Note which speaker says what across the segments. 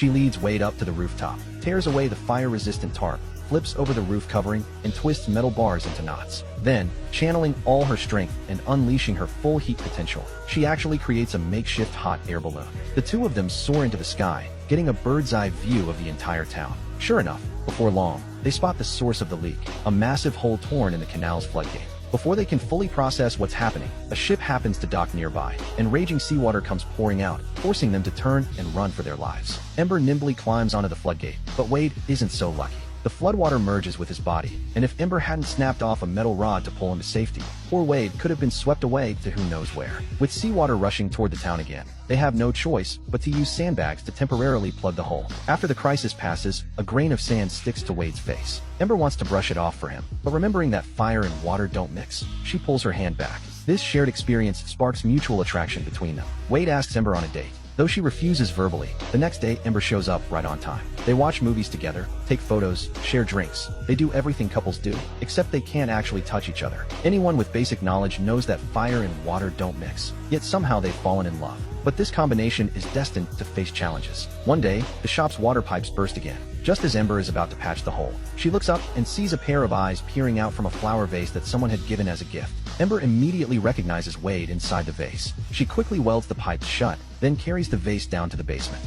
Speaker 1: She leads Wade up to the rooftop, tears away the fire-resistant tarp, flips over the roof covering, and twists metal bars into knots. Then, channeling all her strength and unleashing her full heat potential, she actually creates a makeshift hot air balloon. The two of them soar into the sky, getting a bird's-eye view of the entire town. Sure enough, before long, they spot the source of the leak, a massive hole torn in the canal's floodgate. Before they can fully process what's happening, a ship happens to dock nearby, and raging seawater comes pouring out, forcing them to turn and run for their lives. Ember nimbly climbs onto the floodgate, but Wade isn't so lucky. The floodwater merges with his body, and if Ember hadn't snapped off a metal rod to pull him to safety, poor Wade could have been swept away to who knows where. With seawater rushing toward the town again, they have no choice but to use sandbags to temporarily plug the hole. After the crisis passes, a grain of sand sticks to Wade's face. Ember wants to brush it off for him, but remembering that fire and water don't mix, she pulls her hand back. This shared experience sparks mutual attraction between them. Wade asks Ember on a date. Though she refuses verbally, the next day Ember shows up right on time. They watch movies together, take photos, share drinks. They do everything couples do, except they can't actually touch each other. Anyone with basic knowledge knows that fire and water don't mix, yet somehow they've fallen in love. But this combination is destined to face challenges. One day, the shop's water pipes burst again. Just as Ember is about to patch the hole, she looks up and sees a pair of eyes peering out from a flower vase that someone had given as a gift. Ember immediately recognizes Wade inside the vase. She quickly welds the pipes shut, then carries the vase down to the basement.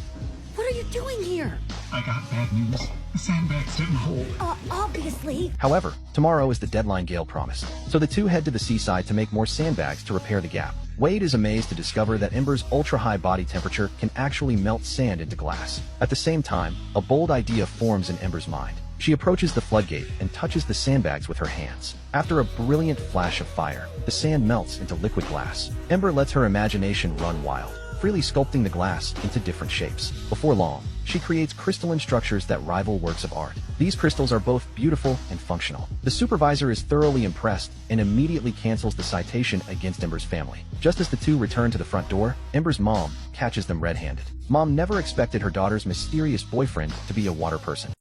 Speaker 2: What are you doing here?
Speaker 3: I got bad news. The sandbags didn't hold.
Speaker 2: Obviously.
Speaker 1: However, tomorrow is the deadline Gale promised, so the two head to the seaside to make more sandbags to repair the gap. Wade is amazed to discover that Ember's ultra-high body temperature can actually melt sand into glass. At the same time, a bold idea forms in Ember's mind. She approaches the floodgate and touches the sandbags with her hands. After a brilliant flash of fire, the sand melts into liquid glass. Ember lets her imagination run wild, freely sculpting the glass into different shapes. Before long, she creates crystalline structures that rival works of art. These crystals are both beautiful and functional. The supervisor is thoroughly impressed and immediately cancels the citation against Ember's family. Just as the two return to the front door, Ember's mom catches them red-handed. Mom never expected her daughter's mysterious boyfriend to be a water person.